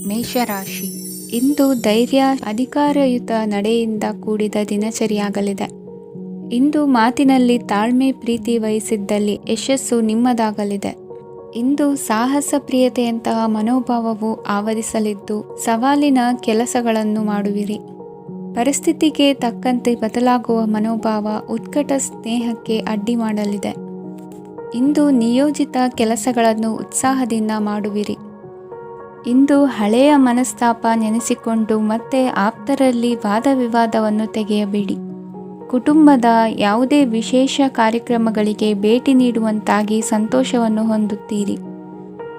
ಮೇಷರಾಶಿ. ಇಂದು ಧೈರ್ಯ, ಅಧಿಕಾರಯುತ ನಡೆಯಿಂದ ಕೂಡಿದ ದಿನಚರಿಯಾಗಲಿದೆ. ಇಂದು ಮಾತಿನಲ್ಲಿ ತಾಳ್ಮೆ, ಪ್ರೀತಿ ವಹಿಸಿದ್ದಲ್ಲಿ ಯಶಸ್ಸು ನಿಮ್ಮದಾಗಲಿದೆ. ಇಂದು ಸಾಹಸ ಪ್ರಿಯತೆಯಂತಹ ಮನೋಭಾವವು ಆವರಿಸಲಿದ್ದು, ಸವಾಲಿನ ಕೆಲಸಗಳನ್ನು ಮಾಡುವಿರಿ. ಪರಿಸ್ಥಿತಿಗೆ ತಕ್ಕಂತೆ ಬದಲಾಗುವ ಮನೋಭಾವ ಉತ್ಕಟ ಸ್ನೇಹಕ್ಕೆ ಅಡ್ಡಿ ಮಾಡಲಿದೆ. ಇಂದು ನಿಯೋಜಿತ ಕೆಲಸಗಳನ್ನು ಉತ್ಸಾಹದಿಂದ ಮಾಡುವಿರಿ. ಇಂದು ಹಳೆಯ ಮನಸ್ತಾಪ ನೆನೆಸಿಕೊಂಡು ಮತ್ತೆ ಆಪ್ತರಲ್ಲಿ ವಾದ ವಿವಾದವನ್ನು ತೆಗೆಯಬೇಡಿ. ಕುಟುಂಬದ ಯಾವುದೇ ವಿಶೇಷ ಕಾರ್ಯಕ್ರಮಗಳಿಗೆ ಭೇಟಿ ನೀಡುವಂತಾಗಿ ಸಂತೋಷವನ್ನು ಹೊಂದುತ್ತೀರಿ.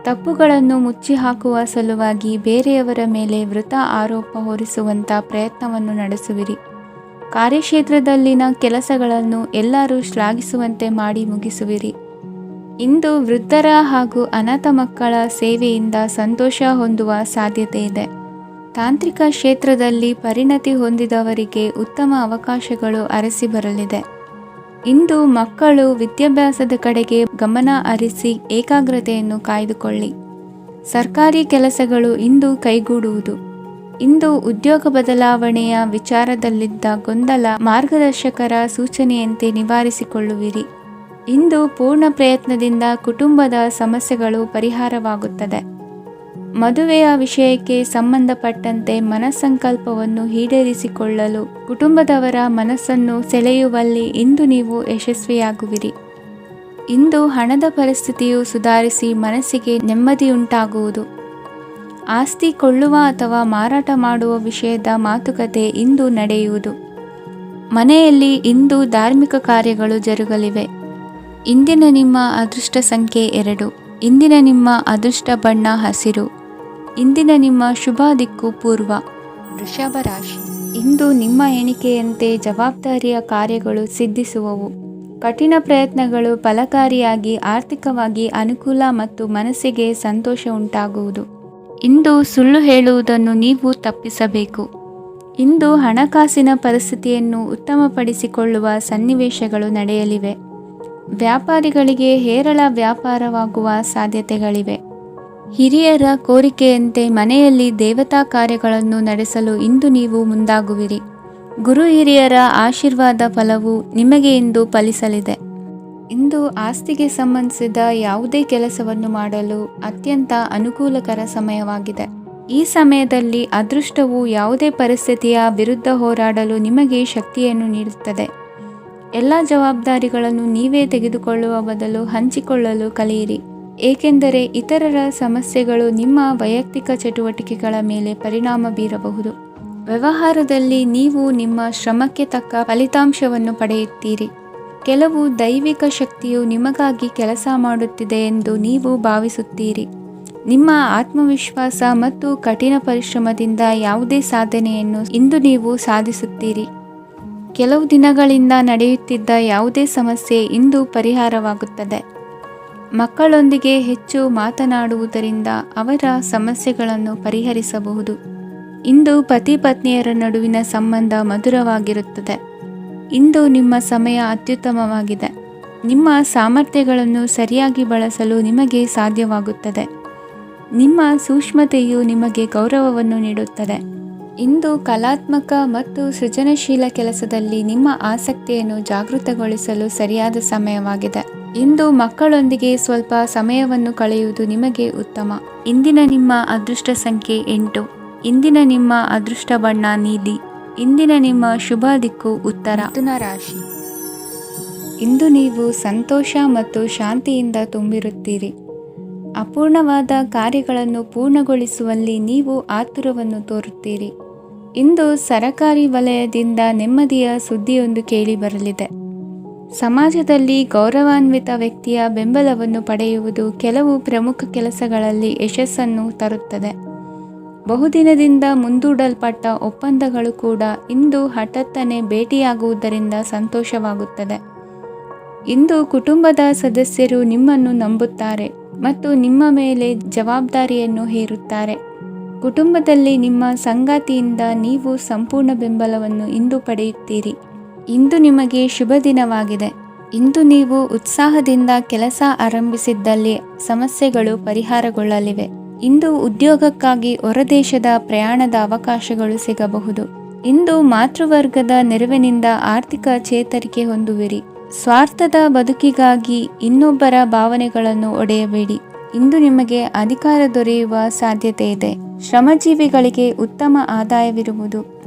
ತಪ್ಪುಗಳನ್ನು ಮುಚ್ಚಿಹಾಕುವ ಸಲುವಾಗಿ ಬೇರೆಯವರ ಮೇಲೆ ವೃಥ ಆರೋಪ ಹೊರಿಸುವಂಥ ಪ್ರಯತ್ನವನ್ನು ನಡೆಸುವಿರಿ. ಕಾರ್ಯಕ್ಷೇತ್ರದಲ್ಲಿನ ಕೆಲಸಗಳನ್ನು ಎಲ್ಲರೂ ಶ್ಲಾಘಿಸುವಂತೆ ಮಾಡಿ ಮುಗಿಸುವಿರಿ. ಇಂದು ವೃದ್ಧರ ಹಾಗೂ ಅನಾಥ ಮಕ್ಕಳ ಸೇವೆಯಿಂದ ಸಂತೋಷ ಹೊಂದುವ ಸಾಧ್ಯತೆ ಇದೆ. ತಾಂತ್ರಿಕ ಕ್ಷೇತ್ರದಲ್ಲಿ ಪರಿಣತಿ ಹೊಂದಿದವರಿಗೆ ಉತ್ತಮ ಅವಕಾಶಗಳು ಅರಸಿ ಬರಲಿದೆ. ಇಂದು ಮಕ್ಕಳು ವಿದ್ಯಾಭ್ಯಾಸದ ಕಡೆಗೆ ಗಮನ ಹರಿಸಿ ಏಕಾಗ್ರತೆಯನ್ನು ಕಾಯ್ದುಕೊಳ್ಳಿ. ಸರ್ಕಾರಿ ಕೆಲಸಗಳು ಇಂದು ಕೈಗೂಡುವುದು. ಇಂದು ಉದ್ಯೋಗ ಬದಲಾವಣೆಯ ವಿಚಾರದಲ್ಲಿದ್ದ ಗೊಂದಲ ಮಾರ್ಗದರ್ಶಕರ ಸೂಚನೆಯಂತೆ ನಿವಾರಿಸಿಕೊಳ್ಳುವಿರಿ. ಇಂದು ಪೂರ್ಣ ಪ್ರಯತ್ನದಿಂದ ಕುಟುಂಬದ ಸಮಸ್ಯೆಗಳು ಪರಿಹಾರವಾಗುತ್ತದೆ. ಮದುವೆಯ ವಿಷಯಕ್ಕೆ ಸಂಬಂಧಪಟ್ಟಂತೆ ಮನಸ್ಸಂಕಲ್ಪವನ್ನು ಈಡೇರಿಸಿಕೊಳ್ಳಲು ಕುಟುಂಬದವರ ಮನಸ್ಸನ್ನು ಸೆಳೆಯುವಲ್ಲಿ ಇಂದು ನೀವು ಯಶಸ್ವಿಯಾಗುವಿರಿ. ಇಂದು ಹಣದ ಪರಿಸ್ಥಿತಿಯು ಸುಧಾರಿಸಿ ಮನಸ್ಸಿಗೆ ನೆಮ್ಮದಿಯುಂಟಾಗುವುದು. ಆಸ್ತಿ ಕೊಳ್ಳುವ ಅಥವಾ ಮಾರಾಟ ಮಾಡುವ ವಿಷಯದ ಮಾತುಕತೆ ಇಂದು ನಡೆಯುವುದು. ಮನೆಯಲ್ಲಿ ಇಂದು ಧಾರ್ಮಿಕ ಕಾರ್ಯಗಳು ಜರುಗಲಿವೆ. ಇಂದಿನ ನಿಮ್ಮ ಅದೃಷ್ಟ ಸಂಖ್ಯೆ 2. ಇಂದಿನ ನಿಮ್ಮ ಅದೃಷ್ಟ ಬಣ್ಣ ಹಸಿರು. ಇಂದಿನ ನಿಮ್ಮ ಶುಭ ದಿಕ್ಕು ಪೂರ್ವ. ವೃಷಭ ರಾಶಿ. ಇಂದು ನಿಮ್ಮ ಎಣಿಕೆಯಂತೆ ಜವಾಬ್ದಾರಿಯ ಕಾರ್ಯಗಳು ಸಿದ್ಧಿಸುವವು. ಕಠಿಣ ಪ್ರಯತ್ನಗಳು ಫಲಕಾರಿಯಾಗಿ ಆರ್ಥಿಕವಾಗಿ ಅನುಕೂಲ ಮತ್ತು ಮನಸ್ಸಿಗೆ ಸಂತೋಷ ಉಂಟಾಗುವುದು. ಇಂದು ಸುಳ್ಳು ಹೇಳುವುದನ್ನು ನೀವು ತಪ್ಪಿಸಬೇಕು. ಇಂದು ಹಣಕಾಸಿನ ಪರಿಸ್ಥಿತಿಯನ್ನು ಉತ್ತಮಪಡಿಸಿಕೊಳ್ಳುವ ಸನ್ನಿವೇಶಗಳು ನಡೆಯಲಿವೆ. ವ್ಯಾಪಾರಿಗಳಿಗೆ ಹೇರಳ ವ್ಯಾಪಾರವಾಗುವ ಸಾಧ್ಯತೆಗಳಿವೆ. ಹಿರಿಯರ ಕೋರಿಕೆಯಂತೆ ಮನೆಯಲ್ಲಿ ದೇವತಾ ಕಾರ್ಯಗಳನ್ನು ನಡೆಸಲು ಇಂದು ನೀವು ಮುಂದಾಗುವಿರಿ. ಗುರು ಹಿರಿಯರ ಆಶೀರ್ವಾದ ಫಲವು ನಿಮಗೆ ಇಂದು ಫಲಿಸಲಿದೆ. ಇಂದು ಆಸ್ತಿಗೆ ಸಂಬಂಧಿಸಿದ ಯಾವುದೇ ಕೆಲಸವನ್ನು ಮಾಡಲು ಅತ್ಯಂತ ಅನುಕೂಲಕರ ಸಮಯವಾಗಿದೆ. ಈ ಸಮಯದಲ್ಲಿ ಅದೃಷ್ಟವು ಯಾವುದೇ ಪರಿಸ್ಥಿತಿಯ ವಿರುದ್ಧ ಹೋರಾಡಲು ನಿಮಗೆ ಶಕ್ತಿಯನ್ನು ನೀಡುತ್ತದೆ. ಎಲ್ಲ ಜವಾಬ್ದಾರಿಗಳನ್ನು ನೀವೇ ತೆಗೆದುಕೊಳ್ಳುವ ಬದಲು ಹಂಚಿಕೊಳ್ಳಲು ಕಲಿಯಿರಿ. ಏಕೆಂದರೆ ಇತರರ ಸಮಸ್ಯೆಗಳು ನಿಮ್ಮ ವೈಯಕ್ತಿಕ ಚಟುವಟಿಕೆಗಳ ಮೇಲೆ ಪರಿಣಾಮ ಬೀರಬಹುದು. ವ್ಯವಹಾರದಲ್ಲಿ ನೀವು ನಿಮ್ಮ ಶ್ರಮಕ್ಕೆ ತಕ್ಕ ಫಲಿತಾಂಶವನ್ನು ಪಡೆಯುತ್ತೀರಿ. ಕೆಲವು ದೈವಿಕ ಶಕ್ತಿಯು ನಿಮಗಾಗಿ ಕೆಲಸ ಮಾಡುತ್ತಿದೆ ಎಂದು ನೀವು ಭಾವಿಸುತ್ತೀರಿ. ನಿಮ್ಮ ಆತ್ಮವಿಶ್ವಾಸ ಮತ್ತು ಕಠಿಣ ಪರಿಶ್ರಮದಿಂದ ಯಾವುದೇ ಸಾಧನೆಯನ್ನು ಇಂದು ನೀವು ಸಾಧಿಸುತ್ತೀರಿ. ಕೆಲವು ದಿನಗಳಿಂದ ನಡೆಯುತ್ತಿದ್ದ ಯಾವುದೇ ಸಮಸ್ಯೆ ಇಂದು ಪರಿಹಾರವಾಗುತ್ತದೆ. ಮಕ್ಕಳೊಂದಿಗೆ ಹೆಚ್ಚು ಮಾತನಾಡುವುದರಿಂದ ಅವರ ಸಮಸ್ಯೆಗಳನ್ನು ಪರಿಹರಿಸಬಹುದು. ಇಂದು ಪತಿ ಪತ್ನಿಯರ ನಡುವಿನ ಸಂಬಂಧ ಮಧುರವಾಗಿರುತ್ತದೆ. ಇಂದು ನಿಮ್ಮ ಸಮಯ ಅತ್ಯುತ್ತಮವಾಗಿದೆ. ನಿಮ್ಮ ಸಾಮರ್ಥ್ಯಗಳನ್ನು ಸರಿಯಾಗಿ ಬಳಸಲು ನಿಮಗೆ ಸಾಧ್ಯವಾಗುತ್ತದೆ. ನಿಮ್ಮ ಸೂಕ್ಷ್ಮತೆಯು ನಿಮಗೆ ಗೌರವವನ್ನು ನೀಡುತ್ತದೆ. ಇಂದು ಕಲಾತ್ಮಕ ಮತ್ತು ಸೃಜನಶೀಲ ಕೆಲಸದಲ್ಲಿ ನಿಮ್ಮ ಆಸಕ್ತಿಯನ್ನು ಜಾಗೃತಗೊಳಿಸಲು ಸರಿಯಾದ ಸಮಯವಾಗಿದೆ. ಇಂದು ಮಕ್ಕಳೊಂದಿಗೆ ಸ್ವಲ್ಪ ಸಮಯವನ್ನು ಕಳೆಯುವುದು ನಿಮಗೆ ಉತ್ತಮ. ಇಂದಿನ ನಿಮ್ಮ ಅದೃಷ್ಟ ಸಂಖ್ಯೆ 8. ಇಂದಿನ ನಿಮ್ಮ ಅದೃಷ್ಟ ಬಣ್ಣ ನೀಲಿ. ಇಂದಿನ ನಿಮ್ಮ ಶುಭ ದಿಕ್ಕು ಉತ್ತರ. ಮಿಥುನ ರಾಶಿ. ಇಂದು ನೀವು ಸಂತೋಷ ಮತ್ತು ಶಾಂತಿಯಿಂದ ತುಂಬಿರುತ್ತೀರಿ. ಅಪೂರ್ಣವಾದ ಕಾರ್ಯಗಳನ್ನು ಪೂರ್ಣಗೊಳಿಸುವಲ್ಲಿ ನೀವು ಆತುರವನ್ನು ತೋರುತ್ತೀರಿ. ಇಂದು ಸರಕಾರಿ ವಲಯದಿಂದ ನೆಮ್ಮದಿಯ ಸುದ್ದಿಯೊಂದು ಕೇಳಿಬರಲಿದೆ. ಸಮಾಜದಲ್ಲಿ ಗೌರವಾನ್ವಿತ ವ್ಯಕ್ತಿಯ ಬೆಂಬಲವನ್ನು ಪಡೆಯುವುದು ಕೆಲವು ಪ್ರಮುಖ ಕೆಲಸಗಳಲ್ಲಿ ಯಶಸ್ಸನ್ನು ತರುತ್ತದೆ. ಬಹುದಿನದಿಂದ ಮುಂದೂಡಲ್ಪಟ್ಟ ಒಪ್ಪಂದಗಳು ಕೂಡ ಇಂದು ಹಠಾತ್ತನೆ ಭೇಟಿಯಾಗುವುದರಿಂದ ಸಂತೋಷವಾಗುತ್ತದೆ. ಇಂದು ಕುಟುಂಬದ ಸದಸ್ಯರು ನಿಮ್ಮನ್ನು ನಂಬುತ್ತಾರೆ ಮತ್ತು ನಿಮ್ಮ ಮೇಲೆ ಜವಾಬ್ದಾರಿಯನ್ನು ಹೇರುತ್ತಾರೆ. ಕುಟುಂಬದಲ್ಲಿ ನಿಮ್ಮ ಸಂಗಾತಿಯಿಂದ ನೀವು ಸಂಪೂರ್ಣ ಬೆಂಬಲವನ್ನು ಇಂದು ಪಡೆಯುತ್ತೀರಿ. ಇಂದು ನಿಮಗೆ ಶುಭ ದಿನವಾಗಿದೆ. ಇಂದು ನೀವು ಉತ್ಸಾಹದಿಂದ ಕೆಲಸ ಆರಂಭಿಸಿದ್ದಲ್ಲಿ ಸಮಸ್ಯೆಗಳು ಪರಿಹಾರಗೊಳ್ಳಲಿವೆ. ಇಂದು ಉದ್ಯೋಗಕ್ಕಾಗಿ ಹೊರದೇಶದ ಪ್ರಯಾಣದ ಅವಕಾಶಗಳು ಸಿಗಬಹುದು. ಇಂದು ಮಾತೃವರ್ಗದ ನೆರವಿನಿಂದ ಆರ್ಥಿಕ ಚೇತರಿಕೆ ಹೊಂದುವಿರಿ. ಸ್ವಾರ್ಥದ ಬದುಕಿಗಾಗಿ ಇನ್ನೊಬ್ಬರ ಭಾವನೆಗಳನ್ನು ಒಡೆಯಬೇಡಿ. ಇಂದು ನಿಮಗೆ ಅಧಿಕಾರ ದೊರೆಯುವ ಸಾಧ್ಯತೆ ಇದೆ. ಶ್ರಮಜೀವಿಗಳಿಗೆ ಉತ್ತಮ ಆದಾಯವಿರುವುದು.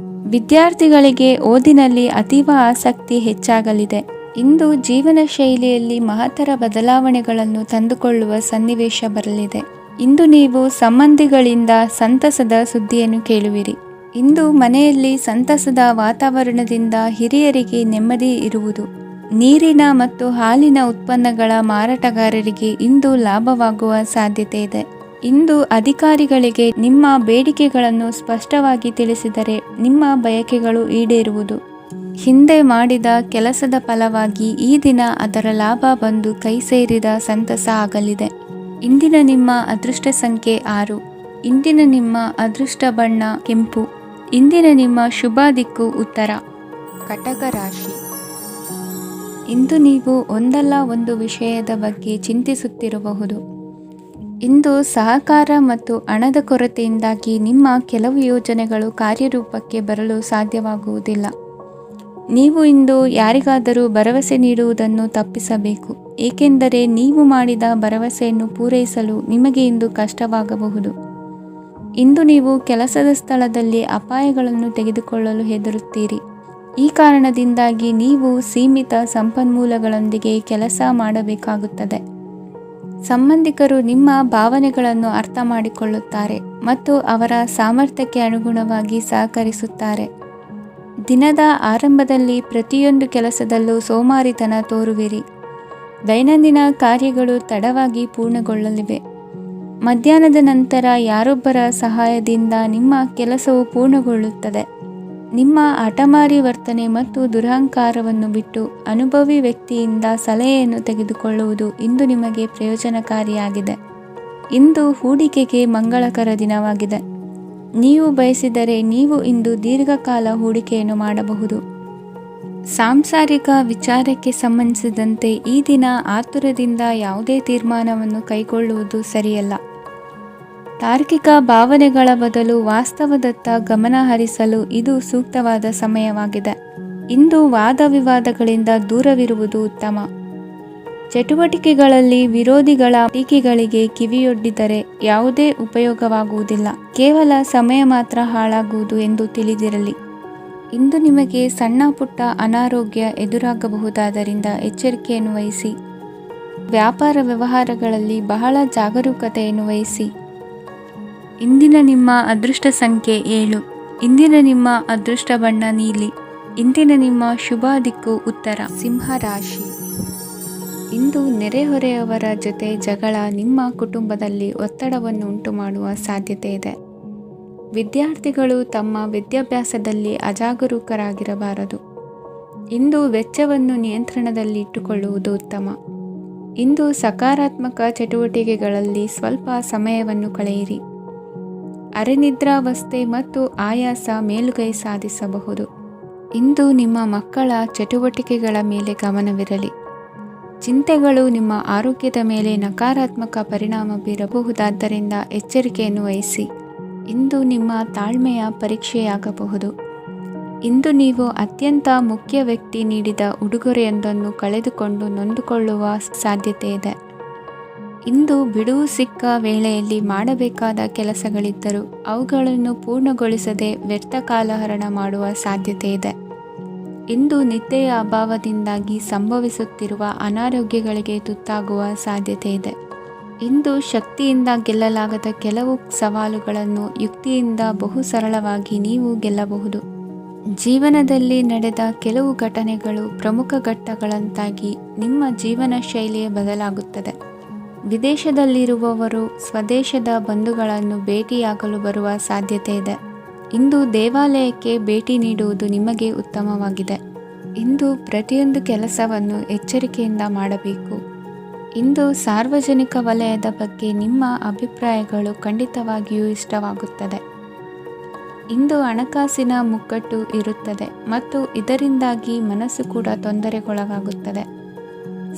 ವಿದ್ಯಾರ್ಥಿಗಳಿಗೆ ಓದಿನಲ್ಲಿ ಅತೀವ ಆಸಕ್ತಿ ಹೆಚ್ಚಾಗಲಿದೆ. ಇಂದು ಜೀವನ ಶೈಲಿಯಲ್ಲಿ ಮಹತ್ತರ ಬದಲಾವಣೆಗಳನ್ನು ತಂದುಕೊಳ್ಳುವ ಸನ್ನಿವೇಶ ಬರಲಿದೆ. ಇಂದು ನೀವು ಸಂಬಂಧಿಗಳಿಂದ ಸಂತಸದ ಸುದ್ದಿಯನ್ನು ಕೇಳುವಿರಿ. ಇಂದು ಮನೆಯಲ್ಲಿ ಸಂತಸದ ವಾತಾವರಣದಿಂದ ಹಿರಿಯರಿಗೆ ನೆಮ್ಮದಿ ಇರುವುದು. ನೀರಿನ ಮತ್ತು ಹಾಲಿನ ಉತ್ಪನ್ನಗಳ ಮಾರಾಟಗಾರರಿಗೆ ಇಂದು ಲಾಭವಾಗುವ ಸಾಧ್ಯತೆ ಇದೆ. ಇಂದು ಅಧಿಕಾರಿಗಳಿಗೆ ನಿಮ್ಮ ಬೇಡಿಕೆಗಳನ್ನು ಸ್ಪಷ್ಟವಾಗಿ ತಿಳಿಸಿದರೆ ನಿಮ್ಮ ಬಯಕೆಗಳು ಈಡೇರುವುದು. ಹಿಂದೆ ಮಾಡಿದ ಕೆಲಸದ ಫಲವಾಗಿ ಈ ದಿನ ಅದರ ಲಾಭ ಬಂದು ಕೈ ಸೇರಿದ ಸಂತಸ ಆಗಲಿದೆ. ಇಂದಿನ ನಿಮ್ಮ ಅದೃಷ್ಟ ಸಂಖ್ಯೆ 6. ಇಂದಿನ ನಿಮ್ಮ ಅದೃಷ್ಟ ಬಣ್ಣ ಕೆಂಪು. ಇಂದಿನ ನಿಮ್ಮ ಶುಭ ದಿಕ್ಕು ಉತ್ತರ. ಕಟಕ ರಾಶಿ. ಇಂದು ನೀವು ಒಂದಲ್ಲ ಒಂದು ವಿಷಯದ ಬಗ್ಗೆ ಚಿಂತಿಸುತ್ತಿರಬಹುದು. ಇಂದು ಸಹಕಾರ ಮತ್ತು ಹಣದ ಕೊರತೆಯಿಂದಾಗಿ ನಿಮ್ಮ ಕೆಲವು ಯೋಜನೆಗಳು ಕಾರ್ಯರೂಪಕ್ಕೆ ಬರಲು ಸಾಧ್ಯವಾಗುವುದಿಲ್ಲ. ನೀವು ಇಂದು ಯಾರಿಗಾದರೂ ಭರವಸೆ ನೀಡುವುದನ್ನು ತಪ್ಪಿಸಬೇಕು, ಏಕೆಂದರೆ ನೀವು ಮಾಡಿದ ಭರವಸೆಯನ್ನು ಪೂರೈಸಲು ನಿಮಗೆ ಇಂದು ಕಷ್ಟವಾಗಬಹುದು. ಇಂದು ನೀವು ಕೆಲಸದ ಸ್ಥಳದಲ್ಲಿ ಅಪಾಯಗಳನ್ನು ತೆಗೆದುಕೊಳ್ಳಲು ಹೆದರುತ್ತೀರಿ. ಈ ಕಾರಣದಿಂದಾಗಿ ನೀವು ಸೀಮಿತ ಸಂಪನ್ಮೂಲಗಳೊಂದಿಗೆ ಕೆಲಸ ಮಾಡಬೇಕಾಗುತ್ತದೆ. ಸಂಬಂಧಿಕರು ನಿಮ್ಮ ಭಾವನೆಗಳನ್ನು ಅರ್ಥ ಮಾಡಿಕೊಳ್ಳುತ್ತಾರೆ ಮತ್ತು ಅವರ ಸಾಮರ್ಥ್ಯಕ್ಕೆ ಅನುಗುಣವಾಗಿ ಸಹಕರಿಸುತ್ತಾರೆ. ದಿನದ ಆರಂಭದಲ್ಲಿ ಪ್ರತಿಯೊಂದು ಕೆಲಸದಲ್ಲೂ ಸೋಮಾರಿತನ ತೋರುವಿರಿ. ದೈನಂದಿನ ಕಾರ್ಯಗಳು ತಡವಾಗಿ ಪೂರ್ಣಗೊಳ್ಳಲಿವೆ. ಮಧ್ಯಾಹ್ನದ ನಂತರ ಯಾರೊಬ್ಬರ ಸಹಾಯದಿಂದ ನಿಮ್ಮ ಕೆಲಸವು ಪೂರ್ಣಗೊಳ್ಳುತ್ತದೆ. ನಿಮ್ಮ ಹಠಮಾರಿ ವರ್ತನೆ ಮತ್ತು ದುರಹಂಕಾರವನ್ನು ಬಿಟ್ಟು ಅನುಭವಿ ವ್ಯಕ್ತಿಯಿಂದ ಸಲಹೆಯನ್ನು ತೆಗೆದುಕೊಳ್ಳುವುದು ಇಂದು ನಿಮಗೆ ಪ್ರಯೋಜನಕಾರಿಯಾಗಿದೆ. ಇಂದು ಹೂಡಿಕೆಗೆ ಮಂಗಳಕರ ದಿನವಾಗಿದೆ. ನೀವು ಬಯಸಿದರೆ ನೀವು ಇಂದು ದೀರ್ಘಕಾಲ ಹೂಡಿಕೆಯನ್ನು ಮಾಡಬಹುದು. ಸಾಂಸಾರಿಕ ವಿಚಾರಕ್ಕೆ ಸಂಬಂಧಿಸಿದಂತೆ ಈ ದಿನ ಆತುರದಿಂದ ಯಾವುದೇ ತೀರ್ಮಾನವನ್ನು ಕೈಗೊಳ್ಳುವುದು ಸರಿಯಲ್ಲ. ತಾರ್ಕಿಕ ಭಾವನೆಗಳ ಬದಲು ವಾಸ್ತವದತ್ತ ಗಮನ ಹರಿಸಲು ಇದು ಸೂಕ್ತವಾದ ಸಮಯವಾಗಿದೆ. ಇಂದು ವಾದ ವಿವಾದಗಳಿಂದ ದೂರವಿರುವುದು ಉತ್ತಮ. ಚಟುವಟಿಕೆಗಳಲ್ಲಿ ವಿರೋಧಿಗಳ ಟೀಕೆಗಳಿಗೆ ಕಿವಿಯೊಡ್ಡಿದರೆ ಯಾವುದೇ ಉಪಯೋಗವಾಗುವುದಿಲ್ಲ, ಕೇವಲ ಸಮಯ ಮಾತ್ರ ಹಾಳಾಗುವುದು ಎಂದು ತಿಳಿದಿರಲಿ. ಇಂದು ನಿಮಗೆ ಸಣ್ಣ ಪುಟ್ಟ ಅನಾರೋಗ್ಯ ಎದುರಾಗಬಹುದಾದ್ದರಿಂದ ಎಚ್ಚರಿಕೆಯನ್ನು ವಹಿಸಿ. ವ್ಯಾಪಾರ ವ್ಯವಹಾರಗಳಲ್ಲಿ ಬಹಳ ಜಾಗರೂಕತೆಯನ್ನು ವಹಿಸಿ. ಇಂದಿನ ನಿಮ್ಮ ಅದೃಷ್ಟ ಸಂಖ್ಯೆ 7. ಇಂದಿನ ನಿಮ್ಮ ಅದೃಷ್ಟ ಬಣ್ಣ ನೀಲಿ. ಇಂದಿನ ನಿಮ್ಮ ಶುಭ ದಿಕ್ಕು ಉತ್ತರ. ಸಿಂಹ ರಾಶಿ. ಇಂದು ನೆರೆಹೊರೆಯವರ ಜೊತೆ ಜಗಳ ನಿಮ್ಮ ಕುಟುಂಬದಲ್ಲಿ ಒತ್ತಡವನ್ನು ಉಂಟು ಮಾಡುವ ಸಾಧ್ಯತೆ ಇದೆ. ವಿದ್ಯಾರ್ಥಿಗಳು ತಮ್ಮ ವಿದ್ಯಾಭ್ಯಾಸದಲ್ಲಿ ಅಜಾಗರೂಕರಾಗಿರಬಾರದು. ಇಂದು ವೆಚ್ಚವನ್ನು ನಿಯಂತ್ರಣದಲ್ಲಿ ಇಟ್ಟುಕೊಳ್ಳುವುದು ಉತ್ತಮ. ಇಂದು ಸಕಾರಾತ್ಮಕ ಚಟುವಟಿಕೆಗಳಲ್ಲಿ ಸ್ವಲ್ಪ ಸಮಯವನ್ನು ಕಳೆಯಿರಿ. ಅರೆನಿದ್ರಾವಸ್ಥೆ ಮತ್ತು ಆಯಾಸ ಮೇಲುಗೈ ಸಾಧಿಸಬಹುದು. ಇಂದು ನಿಮ್ಮ ಮಕ್ಕಳ ಚಟುವಟಿಕೆಗಳ ಮೇಲೆ ಗಮನವಿರಲಿ. ಚಿಂತೆಗಳು ನಿಮ್ಮ ಆರೋಗ್ಯದ ಮೇಲೆ ನಕಾರಾತ್ಮಕ ಪರಿಣಾಮ ಬೀರಬಹುದಾದ್ದರಿಂದ ಎಚ್ಚರಿಕೆಯನ್ನು ವಹಿಸಿ. ಇಂದು ನಿಮ್ಮ ತಾಳ್ಮೆಯ ಪರೀಕ್ಷೆಯಾಗಬಹುದು. ಇಂದು ನೀವು ಅತ್ಯಂತ ಮುಖ್ಯ ವ್ಯಕ್ತಿ ನೀಡಿದ ಉಡುಗೊರೆಯೊಂದನ್ನು ಕಳೆದುಕೊಂಡು ನೊಂದುಕೊಳ್ಳುವ ಸಾಧ್ಯತೆ ಇದೆ. ಇಂದು ಬಿಡುವು ಸಿಕ್ಕ ವೇಳೆಯಲ್ಲಿ ಮಾಡಬೇಕಾದ ಕೆಲಸಗಳಿದ್ದರೂ ಅವುಗಳನ್ನು ಪೂರ್ಣಗೊಳಿಸದೆ ವ್ಯರ್ಥ ಕಾಲಹರಣ ಮಾಡುವ ಸಾಧ್ಯತೆ ಇದೆ. ಇಂದು ನಿದ್ದೆಯ ಅಭಾವದಿಂದಾಗಿ ಸಂಭವಿಸುತ್ತಿರುವ ಅನಾರೋಗ್ಯಗಳಿಗೆ ತುತ್ತಾಗುವ ಸಾಧ್ಯತೆ ಇದೆ. ಇಂದು ಶಕ್ತಿಯಿಂದ ಗೆಲ್ಲಲಾಗದ ಕೆಲವು ಸವಾಲುಗಳನ್ನು ಯುಕ್ತಿಯಿಂದ ಬಹು ಸರಳವಾಗಿ ನೀವು ಗೆಲ್ಲಬಹುದು. ಜೀವನದಲ್ಲಿ ನಡೆದ ಕೆಲವು ಘಟನೆಗಳು ಪ್ರಮುಖ ಘಟ್ಟಗಳಂತಾಗಿ ನಿಮ್ಮ ಜೀವನ ಶೈಲಿಯೇ ಬದಲಾಗುತ್ತದೆ. ವಿದೇಶದಲ್ಲಿರುವವರು ಸ್ವದೇಶದ ಬಂಧುಗಳನ್ನು ಭೇಟಿಯಾಗಲು ಬರುವ ಸಾಧ್ಯತೆ ಇದೆ. ಇಂದು ದೇವಾಲಯಕ್ಕೆ ಭೇಟಿ ನೀಡುವುದು ನಿಮಗೆ ಉತ್ತಮವಾಗಿದೆ. ಇಂದು ಪ್ರತಿಯೊಂದು ಕೆಲಸವನ್ನು ಎಚ್ಚರಿಕೆಯಿಂದ ಮಾಡಬೇಕು. ಇಂದು ಸಾರ್ವಜನಿಕ ವಲಯದ ಬಗ್ಗೆ ನಿಮ್ಮ ಅಭಿಪ್ರಾಯಗಳು ಖಂಡಿತವಾಗಿಯೂ ಇಷ್ಟವಾಗುತ್ತದೆ. ಇಂದು ಹಣಕಾಸಿನ ಮುಗ್ಗಟ್ಟು ಇರುತ್ತದೆ ಮತ್ತು ಇದರಿಂದಾಗಿ ಮನಸ್ಸು ಕೂಡ ತೊಂದರೆಗೊಳಗಾಗುತ್ತದೆ.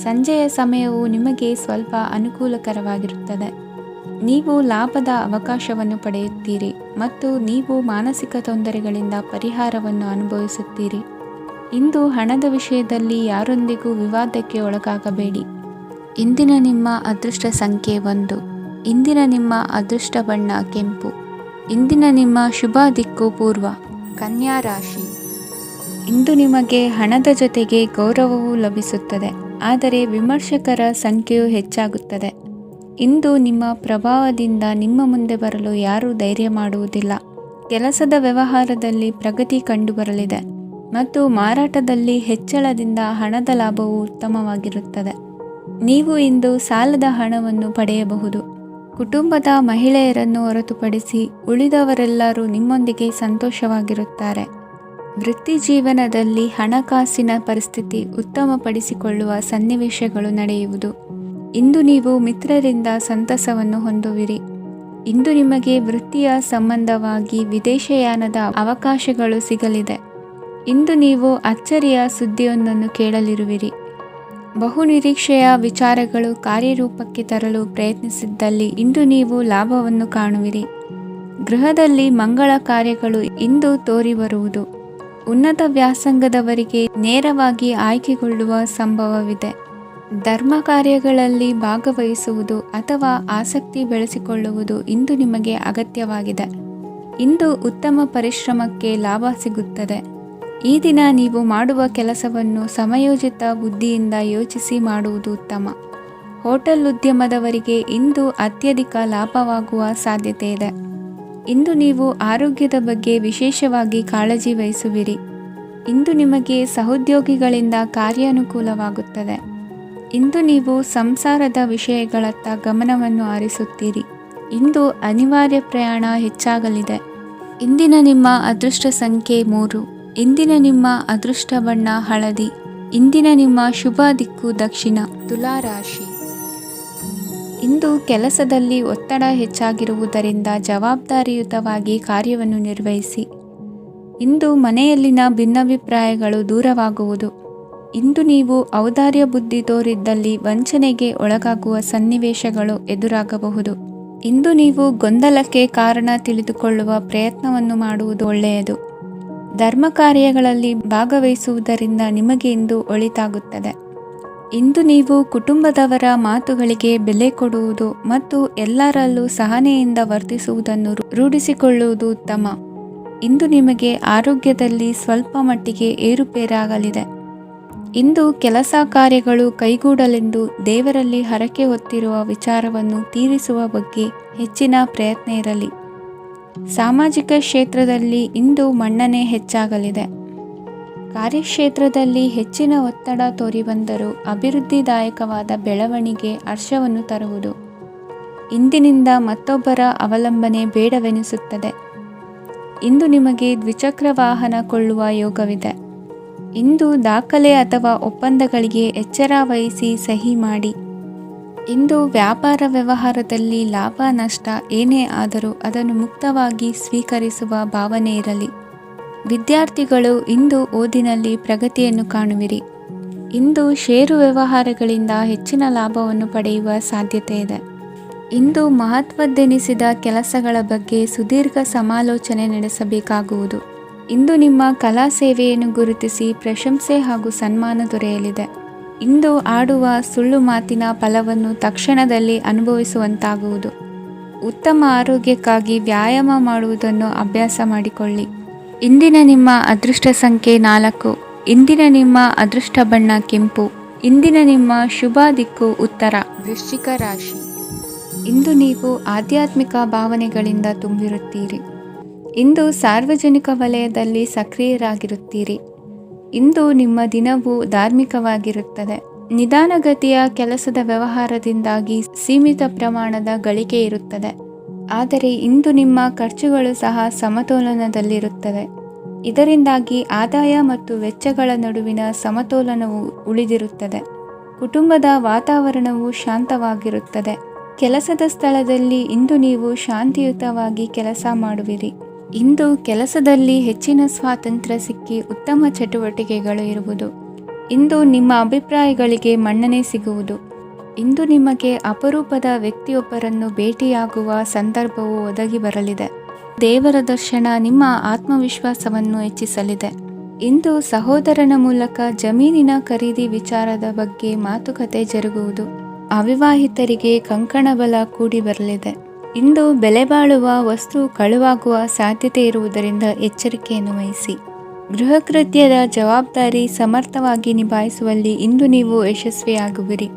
ಸಂಜೆಯ ಸಮಯವು ನಿಮಗೆ ಸ್ವಲ್ಪ ಅನುಕೂಲಕರವಾಗಿರುತ್ತದೆ. ನೀವು ಲಾಭದ ಅವಕಾಶವನ್ನು ಪಡೆಯುತ್ತೀರಿ ಮತ್ತು ನೀವು ಮಾನಸಿಕ ತೊಂದರೆಗಳಿಂದ ಪರಿಹಾರವನ್ನು ಅನುಭವಿಸುತ್ತೀರಿ. ಇಂದು ಹಣದ ವಿಷಯದಲ್ಲಿ ಯಾರೊಂದಿಗೂ ವಿವಾದಕ್ಕೆ ಒಳಗಾಗಬೇಡಿ. ಇಂದಿನ ನಿಮ್ಮ ಅದೃಷ್ಟ ಸಂಖ್ಯೆ 1. ಇಂದಿನ ನಿಮ್ಮ ಅದೃಷ್ಟ ಬಣ್ಣ ಕೆಂಪು. ಇಂದಿನ ನಿಮ್ಮ ಶುಭ ದಿಕ್ಕು ಪೂರ್ವ. ಕನ್ಯಾ ರಾಶಿ. ಇಂದು ನಿಮಗೆ ಹಣದ ಜೊತೆಗೆ ಗೌರವವೂ ಲಭಿಸುತ್ತದೆ, ಆದರೆ ವಿಮರ್ಶಕರ ಸಂಖ್ಯೆಯು ಹೆಚ್ಚಾಗುತ್ತದೆ. ಇಂದು ನಿಮ್ಮ ಪ್ರಭಾವದಿಂದ ನಿಮ್ಮ ಮುಂದೆ ಬರಲು ಯಾರೂ ಧೈರ್ಯ ಮಾಡುವುದಿಲ್ಲ. ಕೆಲಸದ ವ್ಯವಹಾರದಲ್ಲಿ ಪ್ರಗತಿ ಕಂಡುಬರಲಿದೆ ಮತ್ತು ಮಾರಾಟದಲ್ಲಿ ಹೆಚ್ಚಳದಿಂದ ಹಣದ ಲಾಭವು ಉತ್ತಮವಾಗಿರುತ್ತದೆ. ನೀವು ಇಂದು ಸಾಲದ ಹಣವನ್ನು ಪಡೆಯಬಹುದು. ಕುಟುಂಬದ ಮಹಿಳೆಯರನ್ನು ಹೊರತುಪಡಿಸಿ ಉಳಿದವರೆಲ್ಲರೂ ನಿಮ್ಮೊಂದಿಗೆ ಸಂತೋಷವಾಗಿರುತ್ತಾರೆ. ವೃತ್ತಿ ಜೀವನದಲ್ಲಿ ಹಣಕಾಸಿನ ಪರಿಸ್ಥಿತಿ ಉತ್ತಮಪಡಿಸಿಕೊಳ್ಳುವ ಸನ್ನಿವೇಶಗಳು ನಡೆಯುವುದು. ಇಂದು ನೀವು ಮಿತ್ರರಿಂದ ಸಂತಸವನ್ನು ಹೊಂದುವಿರಿ. ಇಂದು ನಿಮಗೆ ವೃತ್ತಿಯ ಸಂಬಂಧವಾಗಿ ವಿದೇಶಯಾನದ ಅವಕಾಶಗಳು ಸಿಗಲಿದೆ. ಇಂದು ನೀವು ಅಚ್ಚರಿಯ ಸುದ್ದಿಯೊಂದನ್ನು ಕೇಳಲಿರುವಿರಿ. ಬಹುನಿರೀಕ್ಷೆಯ ವಿಚಾರಗಳು ಕಾರ್ಯರೂಪಕ್ಕೆ ತರಲು ಪ್ರಯತ್ನಿಸಿದ್ದಲ್ಲಿ ಇಂದು ನೀವು ಲಾಭವನ್ನು ಕಾಣುವಿರಿ. ಗೃಹದಲ್ಲಿ ಮಂಗಳ ಕಾರ್ಯಗಳು ಇಂದು ತೋರಿಬರುವುದು. ಉನ್ನತ ವ್ಯಾಸಂಗದವರಿಗೆ ನೇರವಾಗಿ ಆಯ್ಕೆಗೊಳ್ಳುವ ಸಂಭವವಿದೆ. ಧರ್ಮ ಕಾರ್ಯಗಳಲ್ಲಿ ಭಾಗವಹಿಸುವುದು ಅಥವಾ ಆಸಕ್ತಿ ಬೆಳೆಸಿಕೊಳ್ಳುವುದು ಇಂದು ನಿಮಗೆ ಅಗತ್ಯವಾಗಿದೆ. ಇಂದು ಉತ್ತಮ ಪರಿಶ್ರಮಕ್ಕೆ ಲಾಭ ಸಿಗುತ್ತದೆ. ಈ ದಿನ ನೀವು ಮಾಡುವ ಕೆಲಸವನ್ನು ಸಮಯೋಚಿತ ಬುದ್ಧಿಯಿಂದ ಯೋಚಿಸಿ ಮಾಡುವುದು ಉತ್ತಮ. ಹೋಟೆಲ್ ಉದ್ಯಮದವರಿಗೆ ಇಂದು ಅತ್ಯಧಿಕ ಲಾಭವಾಗುವ ಸಾಧ್ಯತೆ ಇದೆ. ಇಂದು ನೀವು ಆರೋಗ್ಯದ ಬಗ್ಗೆ ವಿಶೇಷವಾಗಿ ಕಾಳಜಿ ವಹಿಸುವಿರಿ. ಇಂದು ನಿಮಗೆ ಸಹೋದ್ಯೋಗಿಗಳಿಂದ ಕಾರ್ಯಾನುಕೂಲವಾಗುತ್ತದೆ. ಇಂದು ನೀವು ಸಂಸಾರದ ವಿಷಯಗಳತ್ತ ಗಮನವನ್ನು ಹರಿಸುತ್ತೀರಿ. ಇಂದು ಅನಿವಾರ್ಯ ಪ್ರಯಾಣ ಹೆಚ್ಚಾಗಲಿದೆ. ಇಂದಿನ ನಿಮ್ಮ ಅದೃಷ್ಟ ಸಂಖ್ಯೆ 3. ಇಂದಿನ ನಿಮ್ಮ ಅದೃಷ್ಟ ಬಣ್ಣ ಹಳದಿ. ಇಂದಿನ ನಿಮ್ಮ ಶುಭ ದಿಕ್ಕು ದಕ್ಷಿಣ. ತುಲಾ ರಾಶಿ. ಇಂದು ಕೆಲಸದಲ್ಲಿ ಒತ್ತಡ ಹೆಚ್ಚಾಗಿರುವುದರಿಂದ ಜವಾಬ್ದಾರಿಯುತವಾಗಿ ಕಾರ್ಯವನ್ನು ನಿರ್ವಹಿಸಿ. ಇಂದು ಮನೆಯಲ್ಲಿನ ಭಿನ್ನಾಭಿಪ್ರಾಯಗಳು ದೂರವಾಗುವುದು. ಇಂದು ನೀವು ಔದಾರ್ಯ ಬುದ್ಧಿ ತೋರಿದ್ದಲ್ಲಿ ವಂಚನೆಗೆ ಒಳಗಾಗುವ ಸನ್ನಿವೇಶಗಳು ಎದುರಾಗಬಹುದು. ಇಂದು ನೀವು ಗೊಂದಲಕ್ಕೆ ಕಾರಣ ತಿಳಿದುಕೊಳ್ಳುವ ಪ್ರಯತ್ನವನ್ನು ಮಾಡುವುದು ಒಳ್ಳೆಯದು. ಧರ್ಮ ಕಾರ್ಯಗಳಲ್ಲಿ ಭಾಗವಹಿಸುವುದರಿಂದ ನಿಮಗೆ ಇಂದು ಒಳಿತಾಗುತ್ತದೆ. ಇಂದು ನೀವು ಕುಟುಂಬದವರ ಮಾತುಗಳಿಗೆ ಬೆಲೆ ಕೊಡುವುದು ಮತ್ತು ಎಲ್ಲರಲ್ಲೂ ಸಹನೆಯಿಂದ ವರ್ತಿಸುವುದನ್ನು ರೂಢಿಸಿಕೊಳ್ಳುವುದು ಉತ್ತಮ. ಇಂದು ನಿಮಗೆ ಆರೋಗ್ಯದಲ್ಲಿ ಸ್ವಲ್ಪ ಮಟ್ಟಿಗೆ ಏರುಪೇರಾಗಲಿದೆ. ಇಂದು ಕೆಲಸ ಕಾರ್ಯಗಳು ಕೈಗೂಡಲೆಂದು ದೇವರಲ್ಲಿ ಹರಕೆ ಹೊತ್ತಿರುವ ವಿಚಾರವನ್ನು ತೀರಿಸುವ ಬಗ್ಗೆ ಹೆಚ್ಚಿನ ಪ್ರಯತ್ನ ಇರಲಿ. ಸಾಮಾಜಿಕ ಕ್ಷೇತ್ರದಲ್ಲಿ ಇಂದು ಮನ್ನಣೆ ಹೆಚ್ಚಾಗಲಿದೆ. ಕಾರ್ಯಕ್ಷೇತ್ರದಲ್ಲಿ ಹೆಚ್ಚಿನ ಒತ್ತಡ ತೋರಿಬಂದರೂ ಅಭಿವೃದ್ಧಿದಾಯಕವಾದ ಬೆಳವಣಿಗೆ ಹರ್ಷವನ್ನು ತರುವುದು. ಇಂದಿನಿಂದ ಮತ್ತೊಬ್ಬರ ಅವಲಂಬನೆ ಬೇಡವೆನಿಸುತ್ತದೆ. ಇಂದು ನಿಮಗೆ ದ್ವಿಚಕ್ರ ವಾಹನ ಕೊಳ್ಳುವ ಯೋಗವಿದೆ. ಇಂದು ದಾಖಲೆ ಅಥವಾ ಒಪ್ಪಂದಗಳಿಗೆ ಎಚ್ಚರ ವಹಿಸಿ ಸಹಿ ಮಾಡಿ. ಇಂದು ವ್ಯಾಪಾರ ವ್ಯವಹಾರದಲ್ಲಿ ಲಾಭ ನಷ್ಟ ಏನೇ ಆದರೂ ಅದನ್ನು ಮುಕ್ತವಾಗಿ ಸ್ವೀಕರಿಸುವ ಭಾವನೆ ಇರಲಿ. ವಿದ್ಯಾರ್ಥಿಗಳು ಇಂದು ಓದಿನಲ್ಲಿ ಪ್ರಗತಿಯನ್ನು ಕಾಣುವಿರಿ. ಇಂದು ಷೇರು ವ್ಯವಹಾರಗಳಿಂದ ಹೆಚ್ಚಿನ ಲಾಭವನ್ನು ಪಡೆಯುವ ಸಾಧ್ಯತೆ ಇದೆ. ಇಂದು ಮಹತ್ವದ್ದೆನಿಸಿದ ಕೆಲಸಗಳ ಬಗ್ಗೆ ಸುದೀರ್ಘ ಸಮಾಲೋಚನೆ ನಡೆಸಬೇಕಾಗುವುದು. ಇಂದು ನಿಮ್ಮ ಕಲಾ ಸೇವೆಯನ್ನು ಗುರುತಿಸಿ ಪ್ರಶಂಸೆ ಹಾಗೂ ಸನ್ಮಾನ ದೊರೆಯಲಿದೆ. ಇಂದು ಆಡುವ ಸುಳ್ಳು ಮಾತಿನ ಫಲವನ್ನು ತಕ್ಷಣದಲ್ಲಿ ಅನುಭವಿಸುವಂತಾಗುವುದು. ಉತ್ತಮ ಆರೋಗ್ಯಕ್ಕಾಗಿ ವ್ಯಾಯಾಮ ಮಾಡುವುದನ್ನು ಅಭ್ಯಾಸ ಮಾಡಿಕೊಳ್ಳಿ. ಇಂದಿನ ನಿಮ್ಮ ಅದೃಷ್ಟ ಸಂಖ್ಯೆ 4. ಇಂದಿನ ನಿಮ್ಮ ಅದೃಷ್ಟ ಬಣ್ಣ ಕೆಂಪು. ಇಂದಿನ ನಿಮ್ಮ ಶುಭ ದಿಕ್ಕು ಉತ್ತರ. ವೃಶ್ಚಿಕ ರಾಶಿ. ಇಂದು ನೀವು ಆಧ್ಯಾತ್ಮಿಕ ಭಾವನೆಗಳಿಂದ ತುಂಬಿರುತ್ತೀರಿ. ಇಂದು ಸಾರ್ವಜನಿಕ ವಲಯದಲ್ಲಿ ಸಕ್ರಿಯರಾಗಿರುತ್ತೀರಿ. ಇಂದು ನಿಮ್ಮ ದಿನವು ಧಾರ್ಮಿಕವಾಗಿರುತ್ತದೆ. ನಿಧಾನಗತಿಯ ಕೆಲಸದ ವ್ಯವಹಾರದಿಂದಾಗಿ ಸೀಮಿತ ಪ್ರಮಾಣದ ಗಳಿಕೆ ಇರುತ್ತದೆ. ಆದರೆ ಇಂದು ನಿಮ್ಮ ಖರ್ಚುಗಳು ಸಹ ಸಮತೋಲನದಲ್ಲಿರುತ್ತವೆ. ಇದರಿಂದಾಗಿ ಆದಾಯ ಮತ್ತು ವೆಚ್ಚಗಳ ನಡುವಿನ ಸಮತೋಲನವು ಉಳಿದಿರುತ್ತದೆ. ಕುಟುಂಬದ ವಾತಾವರಣವು ಶಾಂತವಾಗಿರುತ್ತದೆ. ಕೆಲಸದ ಸ್ಥಳದಲ್ಲಿ ಇಂದು ನೀವು ಶಾಂತಿಯುತವಾಗಿ ಕೆಲಸ ಮಾಡುವಿರಿ. ಇಂದು ಕೆಲಸದಲ್ಲಿ ಹೆಚ್ಚಿನ ಸ್ವಾತಂತ್ರ್ಯ ಸಿಕ್ಕಿ ಉತ್ತಮ ಚಟುವಟಿಕೆಗಳು ಇರುವುದು. ಇಂದು ನಿಮ್ಮ ಅಭಿಪ್ರಾಯಗಳಿಗೆ ಮನ್ನಣೆ ಸಿಗುವುದು. ಇಂದು ನಿಮಗೆ ಅಪರೂಪದ ವ್ಯಕ್ತಿಯೊಬ್ಬರನ್ನು ಭೇಟಿಯಾಗುವ ಸಂದರ್ಭವು ಒದಗಿ ಬರಲಿದೆ. ದೇವರ ದರ್ಶನ ನಿಮ್ಮ ಆತ್ಮವಿಶ್ವಾಸವನ್ನು ಹೆಚ್ಚಿಸಲಿದೆ. ಇಂದು ಸಹೋದರನ ಮೂಲಕ ಜಮೀನಿನ ಖರೀದಿ ವಿಚಾರದ ಬಗ್ಗೆ ಮಾತುಕತೆ ಜರುಗುವುದು. ಅವಿವಾಹಿತರಿಗೆ ಕಂಕಣ ಬಲ ಕೂಡಿ ಬರಲಿದೆ. ಇಂದು ಬೆಲೆ ಬಾಳುವ ವಸ್ತು ಕಳುವಾಗುವ ಸಾಧ್ಯತೆ ಇರುವುದರಿಂದ ಎಚ್ಚರಿಕೆಯನ್ನು ವಹಿಸಿ. ಗೃಹ ಕೃತ್ಯದ ಜವಾಬ್ದಾರಿ ಸಮರ್ಥವಾಗಿ ನಿಭಾಯಿಸುವಲ್ಲಿ ಇಂದು ನೀವು ಯಶಸ್ವಿಯಾಗುವಿರಿ.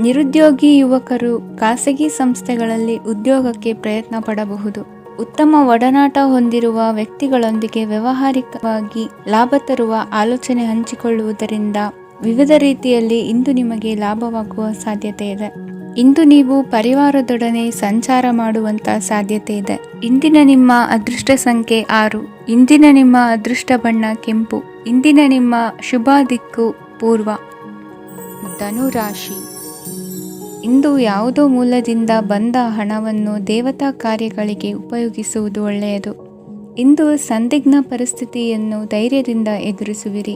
ನಿರುದ್ಯೋಗಿ ಯುವಕರು ಖಾಸಗಿ ಸಂಸ್ಥೆಗಳಲ್ಲಿ ಉದ್ಯೋಗಕ್ಕೆ ಪ್ರಯತ್ನ ಪಡಬಹುದು. ಉತ್ತಮ ಒಡನಾಟ ಹೊಂದಿರುವ ವ್ಯಕ್ತಿಗಳೊಂದಿಗೆ ವ್ಯಾವಹಾರಿಕವಾಗಿ ಲಾಭ ತರುವ ಆಲೋಚನೆ ಹಂಚಿಕೊಳ್ಳುವುದರಿಂದ ವಿವಿಧ ರೀತಿಯಲ್ಲಿ ಇಂದು ನಿಮಗೆ ಲಾಭವಾಗುವ ಸಾಧ್ಯತೆ ಇದೆ. ಇಂದು ನೀವು ಪರಿವಾರದೊಡನೆ ಸಂಚಾರ ಮಾಡುವಂತ ಸಾಧ್ಯತೆ ಇದೆ. ಇಂದಿನ ನಿಮ್ಮ ಅದೃಷ್ಟ ಸಂಖ್ಯೆ 6. ಇಂದಿನ ನಿಮ್ಮ ಅದೃಷ್ಟ ಬಣ್ಣ ಕೆಂಪು. ಇಂದಿನ ನಿಮ್ಮ ಶುಭ ದಿಕ್ಕು ಪೂರ್ವ. ಧನುರಾಶಿ. ಇಂದು ಯಾವುದೋ ಮೂಲದಿಂದ ಬಂದ ಹಣವನ್ನು ದೇವತಾ ಕಾರ್ಯಗಳಿಗೆ ಉಪಯೋಗಿಸುವುದು ಒಳ್ಳೆಯದು. ಇಂದು ಸಂದಿಗ್ಧ ಪರಿಸ್ಥಿತಿಯನ್ನು ಧೈರ್ಯದಿಂದ ಎದುರಿಸುವಿರಿ.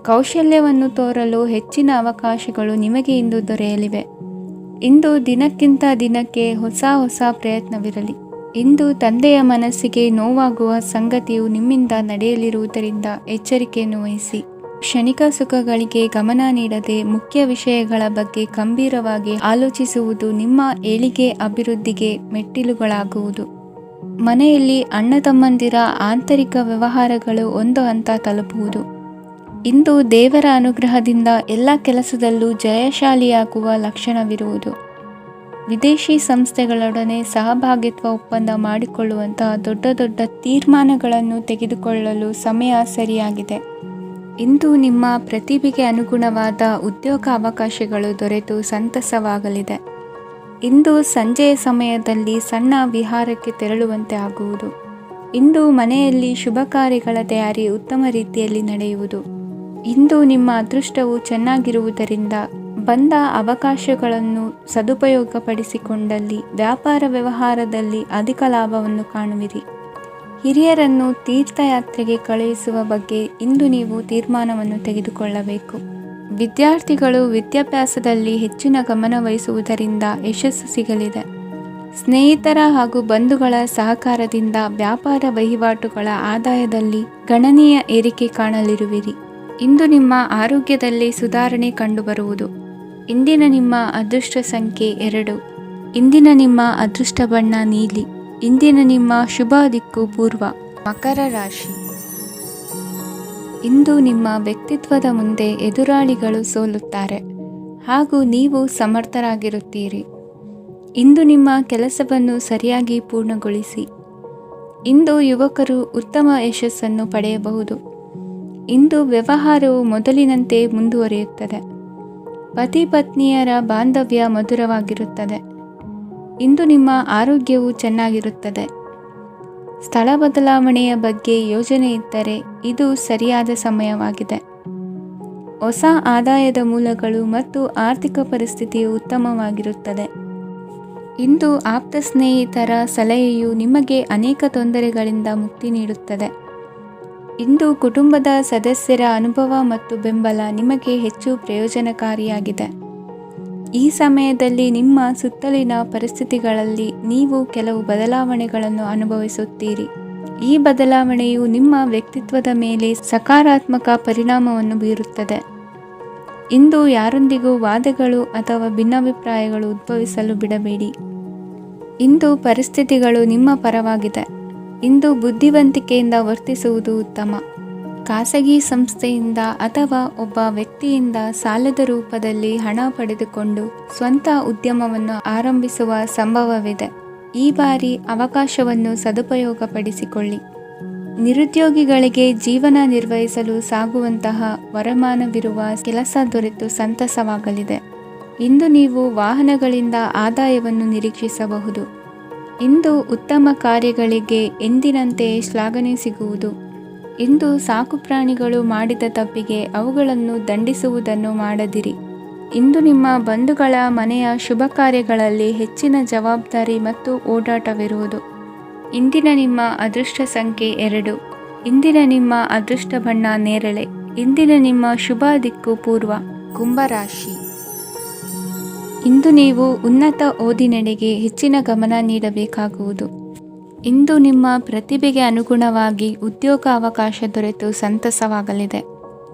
ಕೌಶಲ್ಯವನ್ನು ತೋರಲು ಹೆಚ್ಚಿನ ಅವಕಾಶಗಳು ನಿಮಗೆ ಇಂದು ದೊರೆಯಲಿವೆ. ಇಂದು ದಿನಕ್ಕಿಂತ ದಿನಕ್ಕೆ ಹೊಸ ಪ್ರಯತ್ನವಿರಲಿ. ಇಂದು ತಂದೆಯ ಮನಸ್ಸಿಗೆ ನೋವಾಗುವ ಸಂಗತಿಯು ನಿಮ್ಮಿಂದ ನಡೆಯಲಿರುವುದರಿಂದ ಎಚ್ಚರಿಕೆಯನ್ನು ವಹಿಸಿ. ಕ್ಷಣಿಕ ಸುಖಗಳಿಗೆ ಗಮನ ನೀಡದೆ ಮುಖ್ಯ ವಿಷಯಗಳ ಬಗ್ಗೆ ಗಂಭೀರವಾಗಿ ಆಲೋಚಿಸುವುದು ನಿಮ್ಮ ಏಳಿಗೆ ಅಭಿವೃದ್ಧಿಗೆ ಮೆಟ್ಟಿಲುಗಳಾಗುವುದು. ಮನೆಯಲ್ಲಿ ಅಣ್ಣ ತಮ್ಮಂದಿರ ಆಂತರಿಕ ವ್ಯವಹಾರಗಳು ಒಂದು ಹಂತ ತಲುಪುವುದು. ಇಂದು ದೇವರ ಅನುಗ್ರಹದಿಂದ ಎಲ್ಲ ಕೆಲಸದಲ್ಲೂ ಜಯಶಾಲಿಯಾಗುವ ಲಕ್ಷಣವಿರುವುದು. ವಿದೇಶಿ ಸಂಸ್ಥೆಗಳೊಡನೆ ಸಹಭಾಗಿತ್ವ ಒಪ್ಪಂದ ಮಾಡಿಕೊಳ್ಳುವಂತಹ ದೊಡ್ಡ ತೀರ್ಮಾನಗಳನ್ನು ತೆಗೆದುಕೊಳ್ಳಲು ಸಮಯ ಸರಿಯಾಗಿದೆ. ಇಂದು ನಿಮ್ಮ ಪ್ರತಿಭೆಗೆ ಅನುಗುಣವಾದ ಉದ್ಯೋಗ ಅವಕಾಶಗಳು ದೊರೆತು ಸಂತಸವಾಗಲಿದೆ. ಇಂದು ಸಂಜೆಯ ಸಮಯದಲ್ಲಿ ಸಣ್ಣ ವಿಹಾರಕ್ಕೆ ತೆರಳುವಂತೆ ಆಗುವುದು. ಇಂದು ಮನೆಯಲ್ಲಿ ಶುಭ ಕಾರ್ಯಗಳ ತಯಾರಿ ಉತ್ತಮ ರೀತಿಯಲ್ಲಿ ನಡೆಯುವುದು. ಇಂದು ನಿಮ್ಮ ಅದೃಷ್ಟವು ಚೆನ್ನಾಗಿರುವುದರಿಂದ ಬಂದ ಅವಕಾಶಗಳನ್ನು ಸದುಪಯೋಗಪಡಿಸಿಕೊಂಡಲ್ಲಿ ವ್ಯಾಪಾರ ವ್ಯವಹಾರದಲ್ಲಿ ಅಧಿಕ ಲಾಭವನ್ನು ಕಾಣುವಿರಿ. ಹಿರಿಯರನ್ನು ತೀರ್ಥಯಾತ್ರೆಗೆ ಕಳುಹಿಸುವ ಬಗ್ಗೆ ಇಂದು ನೀವು ತೀರ್ಮಾನವನ್ನು ತೆಗೆದುಕೊಳ್ಳಬೇಕು. ವಿದ್ಯಾರ್ಥಿಗಳು ವಿದ್ಯಾಭ್ಯಾಸದಲ್ಲಿ ಹೆಚ್ಚಿನ ಗಮನ ವಹಿಸುವುದರಿಂದ ಯಶಸ್ಸು ಸಿಗಲಿದೆ. ಸ್ನೇಹಿತರ ಹಾಗೂ ಬಂಧುಗಳ ಸಹಕಾರದಿಂದ ವ್ಯಾಪಾರ ವಹಿವಾಟುಗಳ ಆದಾಯದಲ್ಲಿ ಗಣನೀಯ ಏರಿಕೆ ಕಾಣಲಿರುವಿರಿ. ಇಂದು ನಿಮ್ಮ ಆರೋಗ್ಯದಲ್ಲಿ ಸುಧಾರಣೆ ಕಂಡುಬರುವುದು. ಇಂದಿನ ನಿಮ್ಮ ಅದೃಷ್ಟ ಸಂಖ್ಯೆ 2. ಇಂದಿನ ನಿಮ್ಮ ಅದೃಷ್ಟ ಬಣ್ಣ ನೀಲಿ. ಇಂದಿನ ನಿಮ್ಮ ಶುಭ ದಿಕ್ಕು ಪೂರ್ವ. ಮಕರ ರಾಶಿ. ಇಂದು ನಿಮ್ಮ ವ್ಯಕ್ತಿತ್ವದ ಮುಂದೆ ಎದುರಾಳಿಗಳು ಸೋಲುತ್ತಾರೆ ಹಾಗೂ ನೀವು ಸಮರ್ಥರಾಗಿರುತ್ತೀರಿ. ಇಂದು ನಿಮ್ಮ ಕೆಲಸವನ್ನು ಸರಿಯಾಗಿ ಪೂರ್ಣಗೊಳಿಸಿ. ಇಂದು ಯುವಕರು ಉತ್ತಮ ಯಶಸ್ಸನ್ನು ಪಡೆಯಬಹುದು. ಇಂದು ವ್ಯವಹಾರವು ಮೊದಲಿನಂತೆ ಮುಂದುವರಿಯುತ್ತದೆ. ಪತಿ ಪತ್ನಿಯರ ಬಾಂಧವ್ಯ ಮಧುರವಾಗಿರುತ್ತದೆ. ಇಂದು ನಿಮ್ಮ ಆರೋಗ್ಯವು ಚೆನ್ನಾಗಿರುತ್ತದೆ. ಸ್ಥಳ ಬದಲಾವಣೆಯ ಬಗ್ಗೆ ಯೋಜನೆ ಇದ್ದರೆ ಇದು ಸರಿಯಾದ ಸಮಯವಾಗಿದೆ. ಹೊಸ ಆದಾಯದ ಮೂಲಗಳು ಮತ್ತು ಆರ್ಥಿಕ ಪರಿಸ್ಥಿತಿಯು ಉತ್ತಮವಾಗಿರುತ್ತದೆ. ಇಂದು ಆಪ್ತ ಸ್ನೇಹಿತರ ಸಲಹೆಯು ನಿಮಗೆ ಅನೇಕ ತೊಂದರೆಗಳಿಂದ ಮುಕ್ತಿ ನೀಡುತ್ತದೆ. ಇಂದು ಕುಟುಂಬದ ಸದಸ್ಯರ ಅನುಭವ ಮತ್ತು ಬೆಂಬಲ ನಿಮಗೆ ಹೆಚ್ಚು ಪ್ರಯೋಜನಕಾರಿಯಾಗಿದೆ. ಈ ಸಮಯದಲ್ಲಿ ನಿಮ್ಮ ಸುತ್ತಲಿನ ಪರಿಸ್ಥಿತಿಗಳಲ್ಲಿ ನೀವು ಕೆಲವು ಬದಲಾವಣೆಗಳನ್ನು ಅನುಭವಿಸುತ್ತೀರಿ. ಈ ಬದಲಾವಣೆಯು ನಿಮ್ಮ ವ್ಯಕ್ತಿತ್ವದ ಮೇಲೆ ಸಕಾರಾತ್ಮಕ ಪರಿಣಾಮವನ್ನು ಬೀರುತ್ತದೆ. ಇಂದು ಯಾರೊಂದಿಗೂ ವಾದಗಳು ಅಥವಾ ಭಿನ್ನಾಭಿಪ್ರಾಯಗಳು ಉದ್ಭವಿಸಲು ಬಿಡಬೇಡಿ. ಇಂದು ಪರಿಸ್ಥಿತಿಗಳು ನಿಮ್ಮ ಪರವಾಗಿದೆ. ಇಂದು ಬುದ್ಧಿವಂತಿಕೆಯಿಂದ ವರ್ತಿಸುವುದು ಉತ್ತಮ. ಖಾಸಗಿ ಸಂಸ್ಥೆಯಿಂದ ಅಥವಾ ಒಬ್ಬ ವ್ಯಕ್ತಿಯಿಂದ ಸಾಲದ ರೂಪದಲ್ಲಿ ಹಣ ಪಡೆದುಕೊಂಡು ಸ್ವಂತ ಉದ್ಯಮವನ್ನು ಆರಂಭಿಸುವ ಸಂಭವವಿದೆ. ಈ ಬಾರಿ ಅವಕಾಶವನ್ನು ಸದುಪಯೋಗಪಡಿಸಿಕೊಳ್ಳಿ. ನಿರುದ್ಯೋಗಿಗಳಿಗೆ ಜೀವನ ನಿರ್ವಹಿಸಲು ಸಾಗುವಂತಹ ವರಮಾನವಿರುವ ಕೆಲಸ ದೊರೆತು ಸಂತಸವಾಗಲಿದೆ. ಇಂದು ನೀವು ವಾಹನಗಳಿಂದ ಆದಾಯವನ್ನು ನಿರೀಕ್ಷಿಸಬಹುದು. ಇಂದು ಉತ್ತಮ ಕಾರ್ಯಗಳಿಗೆ ಎಂದಿನಂತೆಯೇ ಶ್ಲಾಘನೆ ಸಿಗುವುದು. ಇಂದು ಸಾಕು ಪ್ರಾಣಿಗಳು ಮಾಡಿದ ತಪ್ಪಿಗೆ ಅವುಗಳನ್ನು ದಂಡಿಸುವುದನ್ನು ಮಾಡದಿರಿ. ಇಂದು ನಿಮ್ಮ ಬಂಧುಗಳ ಮನೆಯ ಶುಭ ಕಾರ್ಯಗಳಲ್ಲಿ ಹೆಚ್ಚಿನ ಜವಾಬ್ದಾರಿ ಮತ್ತು ಓಡಾಟವಿರುವುದು. ಇಂದಿನ ನಿಮ್ಮ ಅದೃಷ್ಟ ಸಂಖ್ಯೆ 2. ಇಂದಿನ ನಿಮ್ಮ ಅದೃಷ್ಟ ಬಣ್ಣ ನೇರಳೆ. ಇಂದಿನ ನಿಮ್ಮ ಶುಭ ದಿಕ್ಕು ಪೂರ್ವ. ಕುಂಭರಾಶಿ. ಇಂದು ನೀವು ಉನ್ನತ ಓದಿನೆಡೆಗೆ ಹೆಚ್ಚಿನ ಗಮನ ನೀಡಬೇಕಾಗುವುದು. ಇಂದು ನಿಮ್ಮ ಪ್ರತಿಭೆಗೆ ಅನುಗುಣವಾಗಿ ಉದ್ಯೋಗ ಅವಕಾಶ ದೊರೆತು ಸಂತಸವಾಗಲಿದೆ.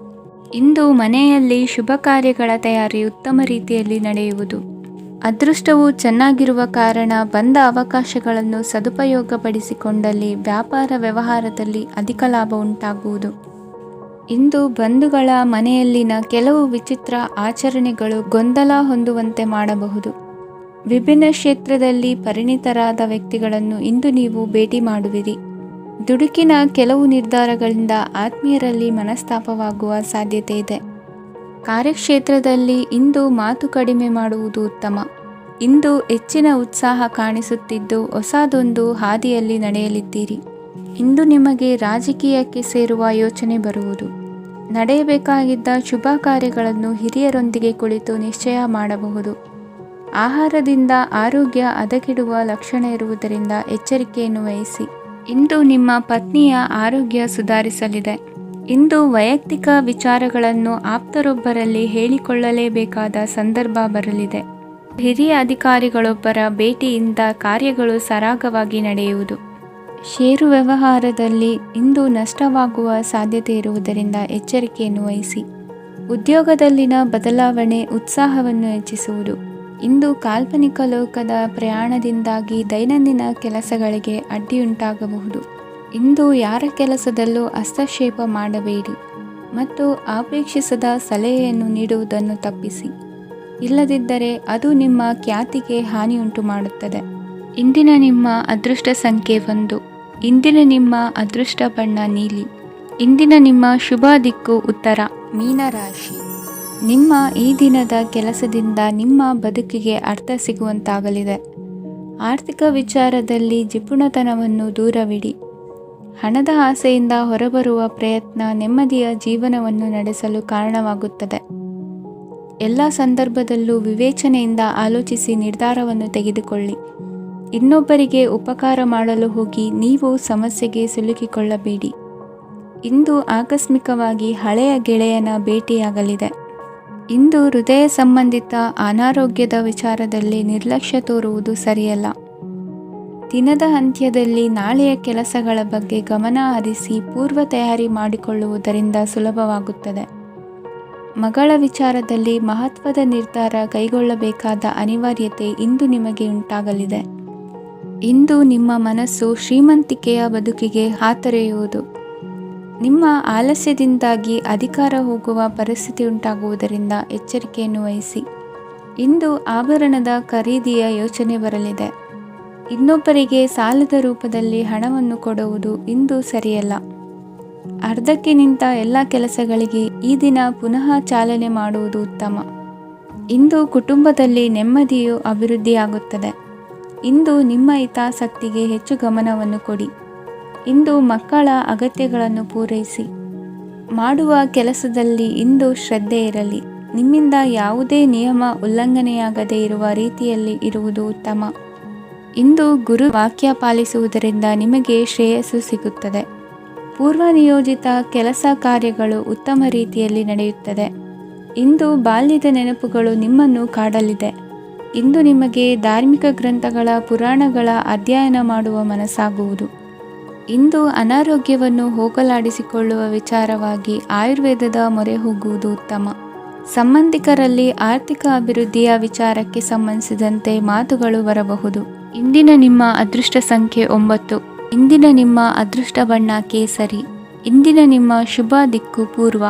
ಇಂದು ಮನೆಯಲ್ಲಿ ಶುಭ ಕಾರ್ಯಗಳ ತಯಾರಿ ಉತ್ತಮ ರೀತಿಯಲ್ಲಿ ನಡೆಯುವುದು. ಅದೃಷ್ಟವು ಚೆನ್ನಾಗಿರುವ ಕಾರಣ ಬಂದ ಅವಕಾಶಗಳನ್ನು ಸದುಪಯೋಗಪಡಿಸಿಕೊಂಡಲ್ಲಿ ವ್ಯಾಪಾರ ವ್ಯವಹಾರದಲ್ಲಿ ಅಧಿಕ ಲಾಭ ಉಂಟಾಗುವುದು. ಇಂದು ಬಂಧುಗಳ ಮನೆಯಲ್ಲಿನ ಕೆಲವು ವಿಚಿತ್ರ ಆಚರಣೆಗಳು ಗೊಂದಲ ಹೊಂದುವಂತೆ ಮಾಡಬಹುದು. ವಿಭಿನ್ನ ಕ್ಷೇತ್ರದಲ್ಲಿ ಪರಿಣಿತರಾದ ವ್ಯಕ್ತಿಗಳನ್ನು ಇಂದು ನೀವು ಭೇಟಿ ಮಾಡುವಿರಿ. ದುಡುಕಿನ ಕೆಲವು ನಿರ್ಧಾರಗಳಿಂದ ಆತ್ಮೀಯರಲ್ಲಿ ಮನಸ್ತಾಪವಾಗುವ ಸಾಧ್ಯತೆ ಇದೆ. ಕಾರ್ಯಕ್ಷೇತ್ರದಲ್ಲಿ ಇಂದು ಮಾತು ಕಡಿಮೆ ಮಾಡುವುದು ಉತ್ತಮ. ಇಂದು ಹೆಚ್ಚಿನ ಉತ್ಸಾಹ ಕಾಣಿಸುತ್ತಿದ್ದು ಹೊಸದೊಂದು ಹಾದಿಯಲ್ಲಿ ನಡೆಯಲಿದ್ದೀರಿ. ಇಂದು ನಿಮಗೆ ರಾಜಕೀಯಕ್ಕೆ ಸೇರುವ ಯೋಚನೆ ಬರುವುದು. ನಡೆಯಬೇಕಾಗಿದ್ದ ಶುಭ ಕಾರ್ಯಗಳನ್ನು ಹಿರಿಯರೊಂದಿಗೆ ಕುಳಿತು ನಿಶ್ಚಯ ಮಾಡಬಹುದು. ಆಹಾರದಿಂದ ಆರೋಗ್ಯ ಹದಗೆಡುವ ಲಕ್ಷಣ ಇರುವುದರಿಂದ ಎಚ್ಚರಿಕೆಯನ್ನು ವಹಿಸಿ. ಇಂದು ನಿಮ್ಮ ಪತ್ನಿಯ ಆರೋಗ್ಯ ಸುಧಾರಿಸಲಿದೆ. ಇಂದು ವೈಯಕ್ತಿಕ ವಿಚಾರಗಳನ್ನು ಆಪ್ತರೊಬ್ಬರಲ್ಲಿ ಹೇಳಿಕೊಳ್ಳಲೇಬೇಕಾದ ಸಂದರ್ಭ ಬರಲಿದೆ. ಹಿರಿಯ ಅಧಿಕಾರಿಗಳೊಬ್ಬರ ಭೇಟಿಯಿಂದ ಕಾರ್ಯಗಳು ಸರಾಗವಾಗಿ ನಡೆಯುವುದು. ಷೇರು ವ್ಯವಹಾರದಲ್ಲಿ ಇಂದು ನಷ್ಟವಾಗುವ ಸಾಧ್ಯತೆ ಇರುವುದರಿಂದ ಎಚ್ಚರಿಕೆಯನ್ನು ವಹಿಸಿ. ಉದ್ಯೋಗದಲ್ಲಿನ ಬದಲಾವಣೆ ಉತ್ಸಾಹವನ್ನು ಹೆಚ್ಚಿಸುವುದು. ಇಂದು ಕಾಲ್ಪನಿಕ ಲೋಕದ ಪ್ರಯಾಣದಿಂದಾಗಿ ದೈನಂದಿನ ಕೆಲಸಗಳಿಗೆ ಅಡ್ಡಿಯುಂಟಾಗಬಹುದು. ಇಂದು ಯಾರ ಕೆಲಸದಲ್ಲೂ ಹಸ್ತಕ್ಷೇಪ ಮಾಡಬೇಡಿ ಮತ್ತು ಅಪೇಕ್ಷಿಸದ ಸಲಹೆಯನ್ನು ನೀಡುವುದನ್ನು ತಪ್ಪಿಸಿ. ಇಲ್ಲದಿದ್ದರೆ ಅದು ನಿಮ್ಮ ಖ್ಯಾತಿಗೆ ಹಾನಿಯುಂಟು ಮಾಡುತ್ತದೆ. ಇಂದಿನ ನಿಮ್ಮ ಅದೃಷ್ಟ ಸಂಖ್ಯೆ 1. ಇಂದಿನ ನಿಮ್ಮ ಅದೃಷ್ಟ ಬಣ್ಣ ನೀಲಿ. ಇಂದಿನ ನಿಮ್ಮ ಶುಭ ದಿಕ್ಕು ಉತ್ತರ, ಮೀನರಾಶಿ. ನಿಮ್ಮ ಈ ದಿನದ ಕೆಲಸದಿಂದ ನಿಮ್ಮ ಬದುಕಿಗೆ ಅರ್ಥ ಸಿಗುವಂತಾಗಲಿದೆ. ಆರ್ಥಿಕ ವಿಚಾರದಲ್ಲಿ ಜಿಪುಣತನವನ್ನು ದೂರವಿಡಿ. ಹಣದ ಆಸೆಯಿಂದ ಹೊರಬರುವ ಪ್ರಯತ್ನ ನೆಮ್ಮದಿಯ ಜೀವನವನ್ನು ನಡೆಸಲು ಕಾರಣವಾಗುತ್ತದೆ. ಎಲ್ಲ ಸಂದರ್ಭದಲ್ಲೂ ವಿವೇಚನೆಯಿಂದ ಆಲೋಚಿಸಿ ನಿರ್ಧಾರವನ್ನು ತೆಗೆದುಕೊಳ್ಳಿ. ಇನ್ನೊಬ್ಬರಿಗೆ ಉಪಕಾರ ಮಾಡಲು ಹೋಗಿ ನೀವು ಸಮಸ್ಯೆಗೆ ಸಿಲುಕಿಕೊಳ್ಳಬೇಡಿ. ಇಂದು ಆಕಸ್ಮಿಕವಾಗಿ ಹಳೆಯ ಗೆಳೆಯನ ಭೇಟಿಯಾಗಲಿದೆ. ಇಂದು ಹೃದಯ ಸಂಬಂಧಿತ ಅನಾರೋಗ್ಯದ ವಿಚಾರದಲ್ಲಿ ನಿರ್ಲಕ್ಷ್ಯ ತೋರುವುದು ಸರಿಯಲ್ಲ. ದಿನದ ಅಂತ್ಯದಲ್ಲಿ ನಾಳೆಯ ಕೆಲಸಗಳ ಬಗ್ಗೆ ಗಮನ ಹರಿಸಿ ಪೂರ್ವ ತಯಾರಿ ಮಾಡಿಕೊಳ್ಳುವುದರಿಂದ ಸುಲಭವಾಗುತ್ತದೆ. ಮಗಳ ವಿಚಾರದಲ್ಲಿ ಮಹತ್ವದ ನಿರ್ಧಾರ ಕೈಗೊಳ್ಳಬೇಕಾದ ಅನಿವಾರ್ಯತೆ ಇಂದು ನಿಮಗೆ ಉಂಟಾಗಲಿದೆ. ಇಂದು ನಿಮ್ಮ ಮನಸ್ಸು ಶ್ರೀಮಂತಿಕೆಯ ಬದುಕಿಗೆ ಹಾತೊರೆಯುವುದು. ನಿಮ್ಮ ಆಲಸ್ಯದಿಂದಾಗಿ ಅಧಿಕಾರ ಹೋಗುವ ಪರಿಸ್ಥಿತಿ ಉಂಟಾಗುವುದರಿಂದ ಎಚ್ಚರಿಕೆಯನ್ನು ವಹಿಸಿ. ಇಂದು ಆಭರಣದ ಖರೀದಿಯ ಯೋಚನೆ ಬರಲಿದೆ. ಇನ್ನೊಬ್ಬರಿಗೆ ಸಾಲದ ರೂಪದಲ್ಲಿ ಹಣವನ್ನು ಕೊಡುವುದು ಇಂದು ಸರಿಯಲ್ಲ. ಅರ್ಧಕ್ಕೆ ನಿಂತ ಎಲ್ಲ ಕೆಲಸಗಳಿಗೆ ಈ ದಿನ ಪುನಃ ಚಾಲನೆ ಮಾಡುವುದು ಉತ್ತಮ. ಇಂದು ಕುಟುಂಬದಲ್ಲಿ ನೆಮ್ಮದಿಯು ಅಭಿವೃದ್ಧಿಯಾಗುತ್ತದೆ. ಇಂದು ನಿಮ್ಮ ಹಿತಾಸಕ್ತಿಗೆ ಹೆಚ್ಚು ಗಮನವನ್ನು ಕೊಡಿ. ಇಂದು ಮಕ್ಕಳ ಅಗತ್ಯಗಳನ್ನು ಪೂರೈಸಿ. ಮಾಡುವ ಕೆಲಸದಲ್ಲಿ ಇಂದು ಶ್ರದ್ಧೆ ಇರಲಿ. ನಿಮ್ಮಿಂದ ಯಾವುದೇ ನಿಯಮ ಉಲ್ಲಂಘನೆಯಾಗದೇ ಇರುವ ರೀತಿಯಲ್ಲಿ ಇರುವುದು ಉತ್ತಮ. ಇಂದು ಗುರು ವಾಕ್ಯ ಪಾಲಿಸುವುದರಿಂದ ನಿಮಗೆ ಶ್ರೇಯಸ್ಸು ಸಿಗುತ್ತದೆ. ಪೂರ್ವ ನಿಯೋಜಿತ ಕೆಲಸ ಕಾರ್ಯಗಳು ಉತ್ತಮ ರೀತಿಯಲ್ಲಿ ನಡೆಯುತ್ತದೆ. ಇಂದು ಬಾಲ್ಯದ ನೆನಪುಗಳು ನಿಮ್ಮನ್ನು ಕಾಡಲಿದೆ. ಇಂದು ನಿಮಗೆ ಧಾರ್ಮಿಕ ಗ್ರಂಥಗಳ ಪುರಾಣಗಳ ಅಧ್ಯಯನ ಮಾಡುವ ಮನಸ್ಸಾಗುವುದು. ಇಂದು ಅನಾರೋಗ್ಯವನ್ನು ಹೋಗಲಾಡಿಸಿಕೊಳ್ಳುವ ವಿಚಾರವಾಗಿ ಆಯುರ್ವೇದದ ಮೊರೆ ಹೋಗುವುದು ಉತ್ತಮ. ಸಂಬಂಧಿಕರಲ್ಲಿ ಆರ್ಥಿಕ ಅಭಿವೃದ್ಧಿಯ ವಿಚಾರಕ್ಕೆ ಸಂಬಂಧಿಸಿದಂತೆ ಮಾತುಗಳು ಬರಬಹುದು. ಇಂದಿನ ನಿಮ್ಮ ಅದೃಷ್ಟ ಸಂಖ್ಯೆ 9. ಇಂದಿನ ನಿಮ್ಮ ಅದೃಷ್ಟ ಬಣ್ಣ ಕೇಸರಿ. ಇಂದಿನ ನಿಮ್ಮ ಶುಭ ದಿಕ್ಕು ಪೂರ್ವ.